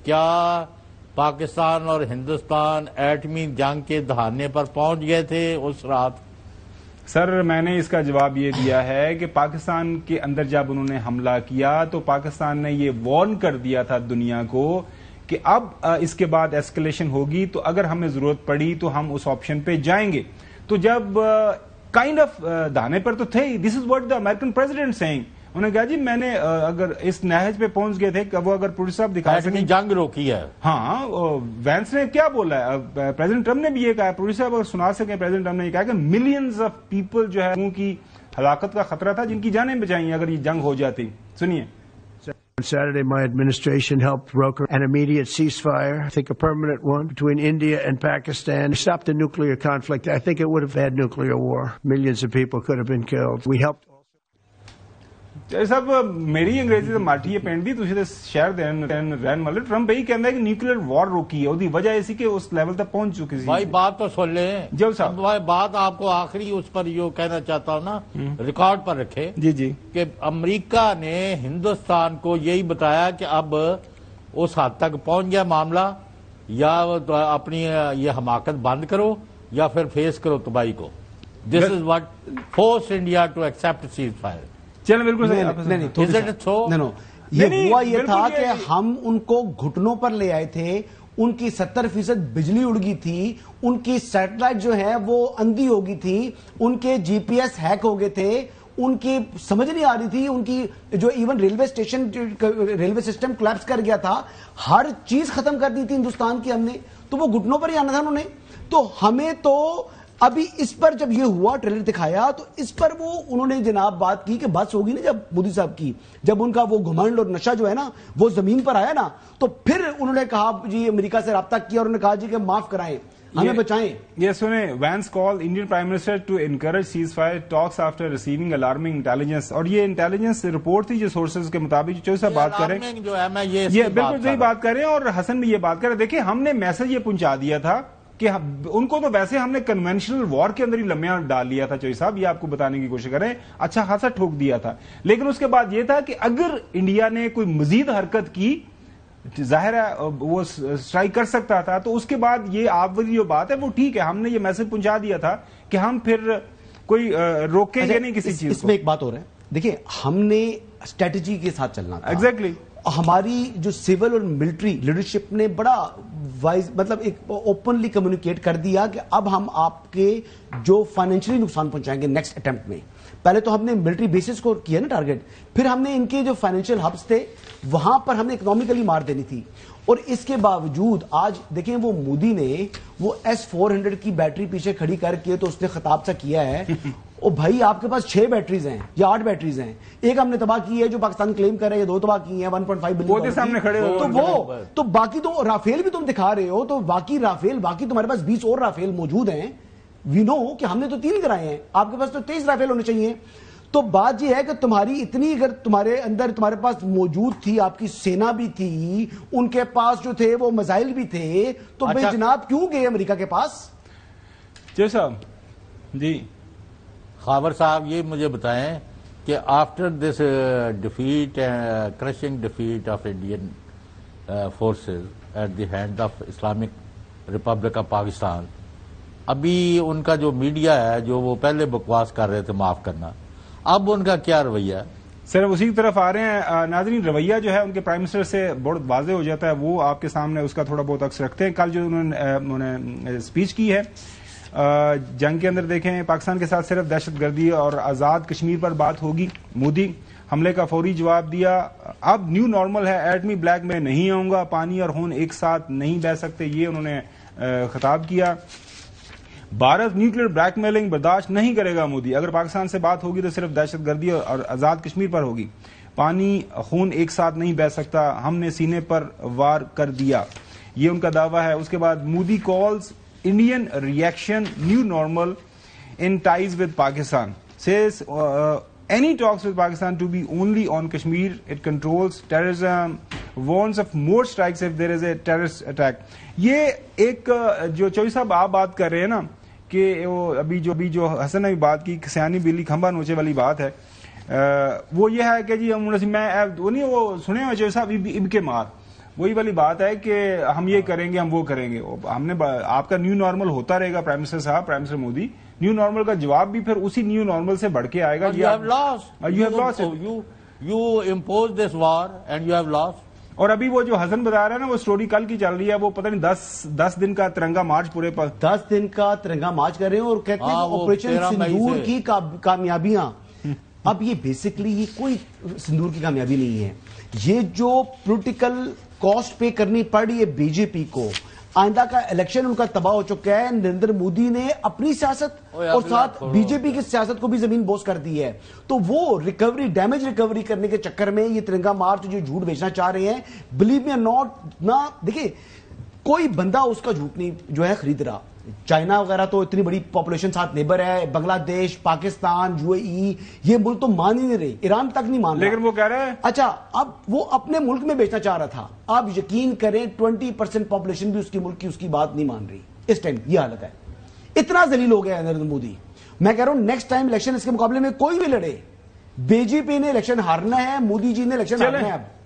کیا پاکستان اور ہندوستان ایٹمی جنگ کے دہانے پر پہنچ گئے تھے اس رات؟ سر میں نے اس کا جواب یہ دیا ہے کہ پاکستان کے اندر جب انہوں نے حملہ کیا تو پاکستان نے یہ وارن کر دیا تھا دنیا کو کہ اب اس کے بعد ایسکلیشن ہوگی تو اگر ہمیں ضرورت پڑی تو ہم اس آپشن پہ جائیں گے. تو جب کائنڈ آف دہانے پر تو تھے. This is what the American president saying. انہوں نے کہا جی میں نے اگر اس نہج پہ پہنچ گئے تھے کہ وہ اگر پولیس صاحب دکھا سکیں جنگ روکی ہے. ہاں وینس نے کیا بولا ہے, پریزیڈنٹ ٹرمپ نے بھی یہ کہا, پولیس صاحب اگر سنا سکیں پریزیڈنٹ ٹرمپ نے یہ کہا کہ ملینز آف پیپل جو ہے ان کی ہلاکت کا خطرہ تھا جن کی جانیں بچائیں اگر یہ جنگ ہو جاتی. سنیے. On Saturday, my administration helped broker an immediate ceasefire, I think a permanent one, between India and Pakistan. Stop the nuclear conflict. I think it would have had nuclear war. Millions of people could have been killed. We helped. صاحب میری انگریزی تو ماٹھی ہے pant دی تھی تو شہر رہن والے ٹرمپ یہی کہنا ہے کہ نیوکلیر وار روکی ہے, وہی وجہ ایسی کہ اس لیول تک پہنچ چکی. بھائی بات تو سن لیں. جو صاحب بھائی بات آپ کو آخری اس پر یہ کہنا چاہتا ہوں نا, ریکارڈ پر رکھے جی کہ امریکہ نے ہندوستان کو یہی بتایا کہ اب اس حد تک پہنچ گیا معاملہ, یا اپنی یہ حماقت بند کرو یا پھر فیس کرو تباہی کو. This is what force India to accept ceasefire. چلو بالکل یہ ہوا یہ تھا کہ ہم ان کو گھٹنوں پر لے آئے تھے, ان کی 70% بجلی اڑ گئی تھی, ان کی سیٹلائٹ جو ہے وہ اندھی ہو گئی تھی, ان کے جی پی ایس ہیک ہو گئے تھے, ان کی سمجھ نہیں آ رہی تھی, ان کی جو ایون ریلوے سسٹم کولیپس کر گیا تھا, ہر چیز ختم کر دی تھی ہندوستان کی ہم نے. تو وہ گھٹنوں پر ہی آنا تھا انہوں نے. تو ہمیں تو ابھی اس پر جب یہ ہوا ٹریلر دکھایا تو اس پر وہ انہوں نے جناب بات کی کہ بس ہوگی نا, جب مودی صاحب کی جب ان کا وہ گھمنڈ اور نشہ جو ہے نا وہ زمین پر آیا نا, تو پھر انہوں نے کہا جی امریکہ سے رابطہ کیا اور انہوں نے کہا جی کہ معاف کرائیں, ہمیں بچائیں. یہ سنیں, Vance call Indian prime minister to encourage ceasefire talks after receiving alarming intelligence. اور یہ انٹیلیجنس رپورٹ تھی جو سورسز کے مطابق جو صاحب بات کریں یہ بالکل صحیح بات کریں, اور حسن بھی یہ بات کریں. دیکھیں ہم نے میسج یہ پہنچا دیا تھا کہ ان کو تو ویسے ہم نے کنونشنل وار کے اندر ہی لمحہ ڈال لیا تھا. چوئی صاحب یہ آپ کو بتانے کی کوشش کریں, اچھا خاصا ٹھوک دیا تھا. لیکن اس کے بعد یہ تھا کہ اگر انڈیا نے کوئی مزید حرکت کی, ظاہر ہے وہ اسٹرائک کر سکتا تھا. تو اس کے بعد یہ آپ والی جو بات ہے وہ ٹھیک ہے, ہم نے یہ میسج پہنچا دیا تھا کہ ہم پھر کوئی روکیں گے نہیں کسی چیز. اس میں ایک بات ہو رہا ہے, دیکھیں ہم نے اسٹریٹجی کے ساتھ چلنا تھا. ایگزیکٹلی. ہماری جو سول اور ملٹری لیڈرشپ نے بڑا وائز مطلب ایک اوپنلی کمیونیکیٹ کر دیا کہ اب ہم آپ کے جو فائنینشلی نقصان پہنچائیں گے نیکسٹ اٹیمپٹ میں. پہلے تو ہم نے ملٹری بیسز کو کیا نا ٹارگٹ, پھر ہم نے ان کے جو فائنینشیل ہبس تھے وہاں پر ہم نے اکنامیکلی مار دینی تھی. اور اس کے باوجود آج دیکھیں وہ مودی نے وہ S-400 کی بیٹری پیچھے کھڑی کر کے تو اس نے خطاب سا کیا ہے, او بھائی آپ کے پاس 6 بیٹریز ہیں یا 8 بیٹریز ہیں, ایک ہم نے تباہ کی ہے جو پاکستان کلیم کر رہے ہیں, 2 تباہ کی ہیں 1.5 بلین سامنے کھڑے ہو, تو وہ تو باقی تو رافیل بھی تم دکھا رہے ہو, تو باقی رافیل باقی تمہارے پاس 20 اور رافیل موجود ہیں. وی نو کہ ہم نے تو 3 کرائے ہیں, آپ کے پاس تو 23 رافیل ہونے چاہیے. تو بات یہ ہے کہ تمہاری اتنی اگر تمہارے اندر تمہارے پاس موجود تھی, آپ کی سینا بھی تھی, ان کے پاس جو تھے وہ میزائل بھی تھے, تو بھائی جناب کیوں گئے امریکہ کے پاس؟ جی صاحب. جی خاور صاحب یہ مجھے بتائیں کہ after this defeat crushing defeat of Indian forces at the hand of Islamic Republic of Pakistan, ابھی ان کا جو میڈیا ہے جو وہ پہلے بکواس کر رہے تھے معاف کرنا, اب ان کا کیا رویہ ہے؟ سر اسی کی طرف آ رہے ہیں. ناظرین رویہ جو ہے ان کے پرائم منسٹر سے بہت واضح ہو جاتا ہے, وہ آپ کے سامنے اس کا تھوڑا بہت عکس رکھتے ہیں. کل جو انہوں نے اسپیچ کی ہے جنگ کے اندر, دیکھیں پاکستان کے ساتھ صرف دہشت گردی اور آزاد کشمیر پر بات ہوگی. مودی حملے کا فوری جواب دیا, اب نیو نارمل ہے, ایٹمی بلیک میں نہیں آؤں گا, پانی اور خون ایک ساتھ نہیں بہ سکتے, یہ انہوں نے خطاب کیا. بھارت نیوکلیر بلیک میلنگ برداشت نہیں کرے گا مودی, اگر پاکستان سے بات ہوگی تو صرف دہشت گردی اور آزاد کشمیر پر ہوگی, پانی خون ایک ساتھ نہیں بہ سکتا, ہم نے سینے پر وار کر دیا, یہ ان کا دعویٰ ہے. اس کے بعد Modi calls Indian reaction new normal in ties with Pakistan, says any talks with Pakistan to be only on Kashmir, it controls terrorism, warns of more strikes if there is a terrorist attack. یہ ایک جو چوئی صاحب آپ بات کر رہے ہیں نا کہ وہ ابھی جو حسن نے بھی بات کی سیانی بلی کھمبا نوچے والی بات ہے, وہ یہ ہے کہ جی میں وہ نہیں وہ سنے ہوئے چوئی صاحب اب کے مار, وہی والی بات ہے کہ ہم یہ کریں گے، ہم وہ کریں گے. ہم نے آپ کا نیو نارمل ہوتا رہے گا پرائم منسٹر صاحب، prime minister Modi. New normal کا جواب بھی پھر اسی نیو نارمل سے بڑھ کے آئے گا. You have lost. You imposed this war and you have lost. اور ابھی وہ جو حسن بتا رہا ہے نا، وہ سٹوری کل کی چل رہی ہے، وہ پتہ نہیں 10 دن کا ترنگا مارچ پورے پر 10 دن کا ترنگا مارچ کر رہے ہیں اور کہتے ہیں آپریشن سندور کی کامیابیاں. اب یہ بیسکلی یہ کوئی سندور کی کامیابی نہیں ہے، یہ جو پولیٹیکل کاسٹ پے کرنی پڑ رہی ہے بی جے پی کو. آئندہ کا الیکشن ان کا تباہ ہو چکا ہے. نریندر مودی نے اپنی سیاست اور ساتھ بی جے پی کی سیاست کو بھی زمین بوس کر دی ہے. تو وہ ریکوری، ڈیمیج ریکوری کرنے کے چکر میں یہ ترنگا مارچ جو جھوٹ بیچنا چاہ رہے ہیں، بلیو می ناٹ، نہ دیکھیں کوئی بندہ اس کا جھوٹ نہیں جو ہے خرید رہا. چائنا وغیرہ تو اتنی بڑی پاپولیشن ساتھ نیبر ہے، بنگلہ دیش، پاکستان، UAE، یہ ملک تو مان ہی نہیں رہے، ایران تک نہیں مان رہا. لیکن وہ کہہ رہے ہیں اچھا اب وہ اپنے ملک میں بیچنا چاہ رہا تھا. آپ یقین کریں 20% پاپولیشن بھی اس کی ملک کی اس کی بات نہیں مان رہی اس ٹائم. یہ حالت ہے، اتنا ذلیل ہو گیا ہے نریندر مودی. میں کہہ رہا ہوں نیکسٹ ٹائم الیکشن اس کے مقابلے میں کوئی بھی لڑے، بی جے پی نے الیکشن ہارنا ہے، مودی جی نے الیکشن ہارنا ہے. اب